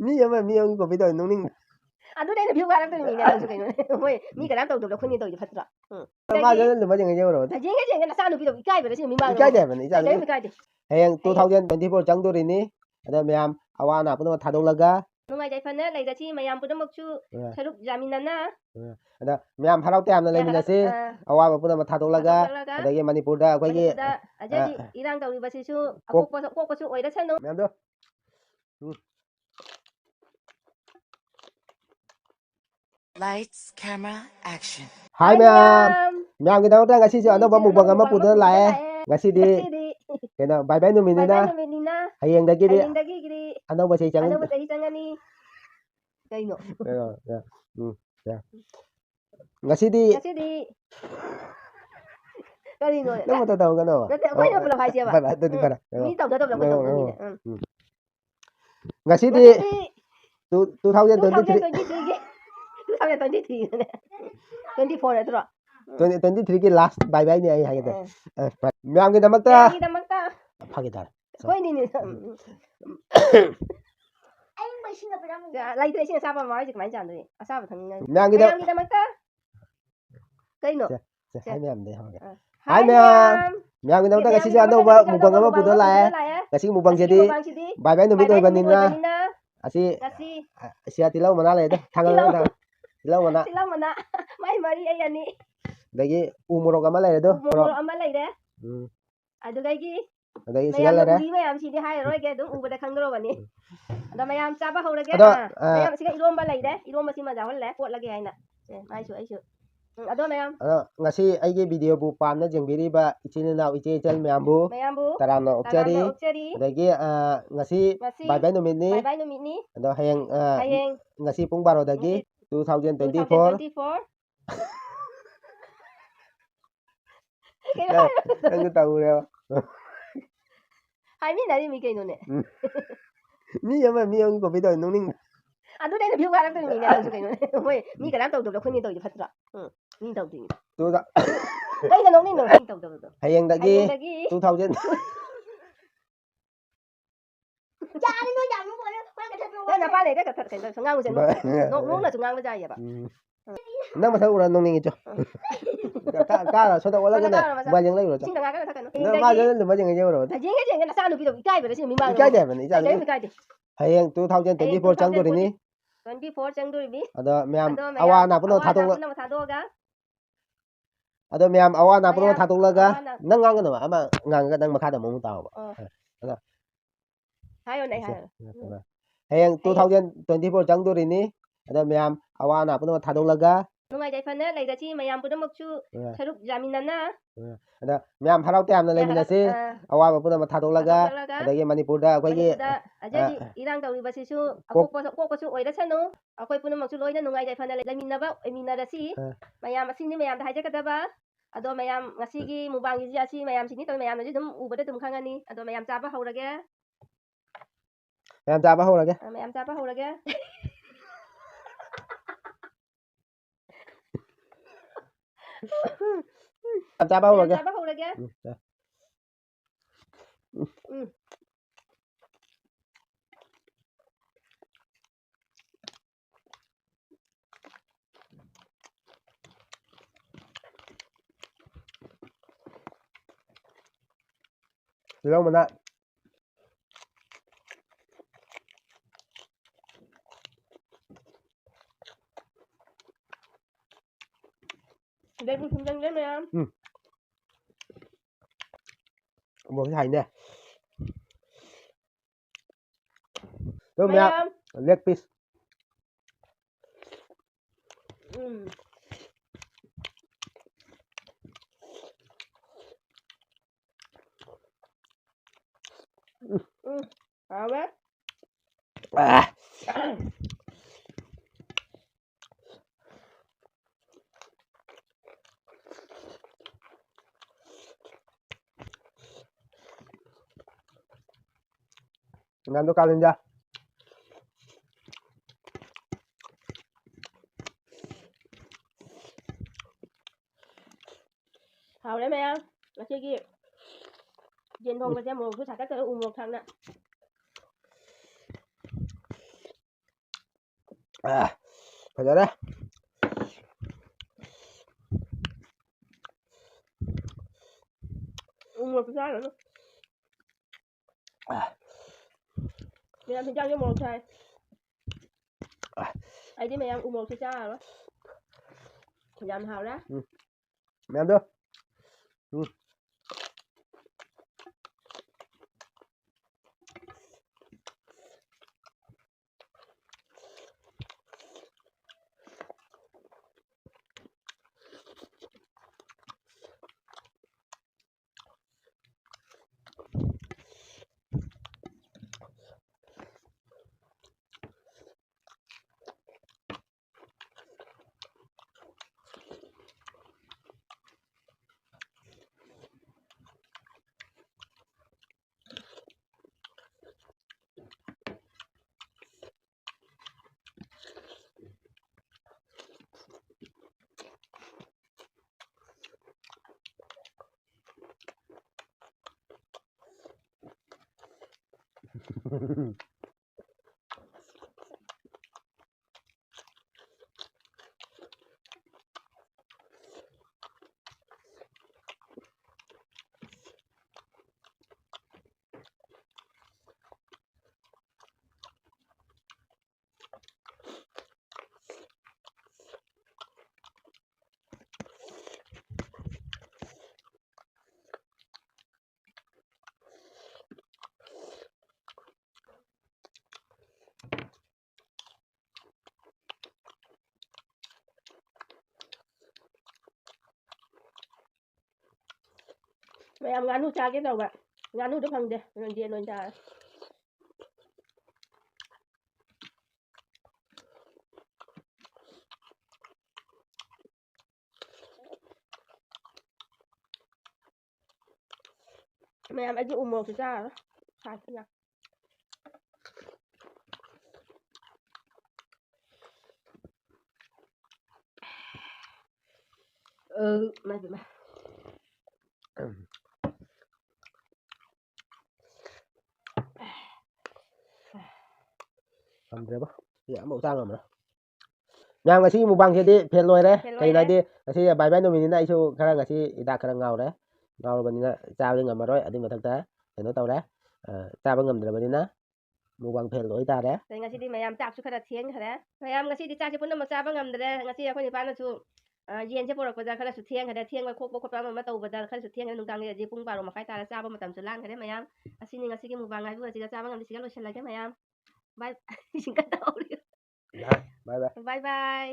Mi ama mi ang ko bitaw nung ning. ꯑꯗꯨꯗꯩꯅ view ꯀꯥꯔꯛꯇꯣꯏꯅꯤ ꯅꯪꯁꯨ ꯀꯩꯅꯣꯅꯦ ꯃꯣꯏ ꯃꯤ ꯀꯅꯥꯝ ꯇꯧꯗꯕꯗꯣ ꯑꯩꯈꯣꯏꯅ ꯇꯧꯔꯤꯁꯦ ꯐꯠꯇ꯭ꯔꯣ Ma jana luma jeng jeng ro. ꯌꯦꯡꯒꯦ ꯅꯆꯥ ꯅꯨꯄꯤꯗꯣ ꯏꯀꯥꯏꯕꯗ ꯁꯤ ꯃꯤꯃꯥꯡꯗ Ikai de bani ikai. ꯀꯩꯝ ꯏꯀꯥꯏꯗꯦ Hayang 2024 changdorini ada miyam awana puno thadolaga ꯅꯨꯡꯉꯥꯏ ꯌꯥꯏꯐꯅ ꯂꯩꯔꯁꯤ ꯃꯌꯥꯝ ꯄꯨꯝꯅꯃꯛꯁꯨ ꯁꯔꯨꯛ ꯌꯥꯃꯤꯟꯅꯅ ada miyam harau te amna leminasi awa puno thadolaga adagi manipurda akhoi ꯑꯗꯒꯤ ꯏꯔꯥꯡ ꯇꯧꯔꯤꯕꯁꯤꯁꯨ ꯑꯀꯣꯛꯄꯁꯨ ꯑꯣꯏꯔꯁꯅꯨ miyam do Lights, camera, action. Hai miyam kita udah ngasi ano ba mukbang ama pudana lae ngasi di kena bye bye numinina hayang dagi di ano ba sei changani kayno ngasi di Karino Nama tahu kan apa? Kau yang belum haji apa? Itu di mana? Ini tahu belum tahu. Ngasi di 2023 24 itu loh. 2023 ki last bye bye ni ai hai kita. Miyam kita makta. Phagitar. Koi ni ni. Lagi tu sih siapa mau aja kemarin jangan asal betul. Miyam kita makta. Karino. Hai miyam deh. Hai miyam. Miyam kita makta ngasi ano ba mukbang ama pudana lae. Ngasi mukbang jadi bye bye numit oi banina. Asi tilaw mana le dah tanggal tilaw mana mai mari ai ani dagi umurok ama le do umurok ama le de adugagi dagi sigal le de mayam sidi hai roi ge dum ubada khangro bani ada mayam chaba hawrage mayam siga iromba le de iromba sima jawal le pot lage haina mai su ado mayam ngasi aigi video bu pamna jengbiri ba ichinina iche chal mayam bu taramna okchari dagi ngasi bye bye numit ni ado hayang ngasi pung baro dagi 2024 Ang tahu ya. Hai mi dari mi kaino ne. Mi ama mi ang ko bitaw nung ning. ꯑꯗꯨꯗꯩꯅ view ꯀꯥꯔꯛꯇꯣꯏꯅꯤ ꯅꯪꯁꯨ ꯀꯩꯅꯣꯅꯦ ꯃꯣꯏ ꯃꯤ ꯀꯅꯥꯝ ꯇꯧꯗꯕꯗꯣ ꯑꯩꯈꯣꯏꯅ ꯇꯧꯔꯤꯁꯦ ꯐꯠꯇ꯭ꯔꯣ ꯃꯤ ꯇꯧꯗꯣꯏꯅꯤ ꯀꯩꯅ ꯅꯣꯡꯅꯤꯡꯅꯣ ꯃꯤ ꯇꯧꯗꯕꯗꯣ hayangdagi 2000 ꯅꯄꯥ ꯂꯩꯔꯦ ꯀꯩꯅꯣ ꯉꯥꯡꯕꯁꯦ ꯅꯣꯡꯅꯁꯨ ꯉꯥꯡꯕ ꯌꯥꯏꯌꯦꯕ nang masah ura nung ning icho ka soda wala gana bajang lai ro cha ꯁꯤꯡꯗ ꯉꯥꯡꯒꯅ ꯊꯛꯀꯅꯨ na ma jana luma jeng jeng ro ꯌꯦꯡꯒꯦ ꯅꯆꯥ ꯅꯨꯄꯤꯗꯣ ꯏꯀꯥꯏꯕꯗ ꯁꯤ ꯃꯤꯃꯥꯡꯗ ikai de bani ikai. ꯀꯩꯝ ꯏꯀꯥꯏꯗꯦ Hayang 2024 changdorini 24 ꯆꯪꯗꯣꯔꯤꯕꯤ ada miyam awana puno ꯊꯥꯗꯣꯛꯑꯒ Ado miyam awana puno thadolaga nang ngangano ama nganga nang makada mo taw ba. 하요네 하요. Hayang 2024 changdorini ada miyam awana puno thadolaga ꯅꯨꯡꯉꯥꯏ ꯌꯥꯏꯐꯅ ꯂꯩꯔꯁꯤ ꯃꯌꯥꯝ ꯄꯨꯝꯅꯃꯛꯁꯨ ꯁꯔꯨꯛ ꯌꯥꯃꯤꯟꯅꯅ ada miyam harau te amna leminasi awa puno thadolaga adagi manipurda akhoi ꯑꯗꯒꯤ ꯏꯔꯥꯡ ꯇꯧꯔꯤꯕꯁꯤꯁꯨ ꯑꯀꯣꯛꯄꯁꯨ ꯑꯣꯏꯔꯁꯅꯨ ꯑꯩꯈꯣꯏ ꯄꯨꯝꯅꯃꯛꯁꯨ ꯂꯣꯏꯅ ꯅꯨꯡꯉꯥꯏ ꯌꯥꯏꯐꯅ ꯂꯩꯃꯤꯟꯅꯕ ꯑꯣꯏꯃꯤꯟꯅꯔꯁꯤ ꯃꯌꯥꯝ ꯑꯁꯤꯅꯤ ꯃꯌꯥꯝꯗ ꯍꯥꯏꯖꯒꯗꯕ ꯑꯗꯣ ꯃꯌꯥꯝ ꯉꯁꯤꯒꯤ ꯃꯨꯛꯕꯥꯡꯒꯤꯁꯤ ꯑꯁꯤ ꯃꯌꯥꯝꯁꯤꯡꯅꯤ ꯇꯧ ꯃꯌꯥꯝꯅꯁꯨ ꯑꯗꯨꯝ ꯎꯕꯗ ꯑꯗꯨꯝ ꯈꯪꯉꯅꯤ ꯑꯗꯣ ꯃꯌꯥꯝ ꯆꯥꯕ ꯍꯧꯔꯒꯦ miyam chaba horage ꯃꯌꯥꯝ ꯆꯥꯕ ꯍꯧꯔꯒꯦ chaba horage tilaw mana đây cũng không chân đấy mày em một cái hành nè Tôi miyam leg piece Nando kalin ja. Hào đấy mày em. Là kia kia. Trên thùng cái xe một cứ xả cách tới uống một thằng nè. ꯐꯖꯔꯦ ꯃꯣꯔꯣꯛꯁꯨ ꯆꯥꯔꯨꯅꯨ ꯃꯌꯥꯝ ꯍꯤꯟꯖꯥꯡꯁꯦ ꯃꯣꯔꯣꯛ ꯁꯥꯏ ꯑꯩꯗꯤ ꯃꯌꯥꯝ ꯎꯃꯣꯔꯣꯛꯁꯦ ꯆꯥꯔꯔꯣꯏ ꯌꯥꯝ ꯍꯥꯎꯔꯦ ꯃꯌꯥꯝꯗꯣ ꯃꯌꯥꯝ ꯉꯥꯅꯨ ꯆꯥꯒꯦ ꯇꯧꯕ ꯉꯥꯅꯨꯗꯣ ꯐꯪꯗꯦ ꯌꯦꯟ ꯑꯣꯏꯅ ꯆꯥꯔꯦ mẹ em chịu một thì ra đó sai thế nào mày phải mày ꯊꯝꯗ꯭ꯔꯦꯕ ꯁꯤ ꯑꯃꯐꯥꯎ ꯆꯥ ꯉꯝꯃꯔꯣꯏ ꯃꯌꯥꯝ ꯉꯁꯤ ꯃꯨꯛꯕꯥꯡꯁꯤꯗꯤ ꯐꯦꯜ ꯂꯣꯏꯔꯦ ꯀꯩꯒꯤꯅꯣ ꯍꯥꯏꯗꯤ ꯉꯁꯤ ꯕꯥꯏ ꯕꯥꯏ ꯅꯨꯃꯤꯠꯅꯤꯅ ꯑꯩꯁꯨ ꯈꯔ ꯉꯁꯤ ꯍꯤꯗꯥꯛ ꯈꯔ ꯉꯥꯎꯔꯕꯅꯤꯅ ꯆꯥꯕꯗꯤ ꯉꯝꯃꯔꯣꯏ ꯑꯗꯨꯏ ꯃꯊꯛꯇ ꯀꯩꯅꯣ ꯇꯧꯔꯦ ꯆꯥꯕ ꯉꯝꯗ꯭ꯔꯕꯅꯤꯅ ꯃꯨꯛꯕꯥꯡ ꯐꯦꯜ ꯑꯣꯏꯇꯥꯔꯦ ngасꯤꯗꯤ ꯃꯌꯥꯝ ꯆꯥꯛꯁꯨ ꯈꯔ ꯊꯦꯡꯈ꯭ꯔꯦ ꯃꯌꯥꯝ ꯉꯁꯤꯗꯤ ꯆꯥꯛꯁꯦ ꯄꯨꯝꯅꯃꯛ ꯆꯥꯕ ꯉꯝꯗ꯭ꯔꯦ ꯉꯁꯤ ꯑꯩꯈꯣꯏ ꯅꯤꯄꯥꯅꯁꯨ ꯌꯦꯟꯁꯦ ꯄꯨꯔꯛꯄꯗ ꯈꯔꯁꯨ ꯊꯦꯡꯈ꯭ꯔꯦ ꯊꯦꯡꯕ ꯈꯣꯛꯄ ꯈꯣꯠꯄ ꯑꯃ ꯇꯧꯕꯗ ꯈꯔꯁꯨ ꯊꯦꯡꯈ꯭ꯔꯦ ꯅꯨꯡꯗꯥꯡꯒꯤꯗꯤ ꯄꯨꯡ 12 ꯃꯈꯥꯏ ꯇꯥꯔ ꯆꯥꯕ ꯃꯇꯝꯁꯨ ꯂꯥꯟꯈ꯭ꯔꯦ ꯃꯌꯥꯝ ꯑꯁꯤꯅꯤ ꯉꯁꯤꯒꯤ ꯃꯨꯛꯕꯥꯡ ꯍꯥꯏꯕꯨ ꯉꯁꯤꯒ ꯆꯥꯕ ꯉꯝꯗꯦ ꯁꯤꯒ ꯂꯣꯏꯁꯤꯜꯂꯒꯦ ꯃꯌꯥꯝ ꯕꯥꯏ ꯕꯥꯏ ꯕꯥꯏ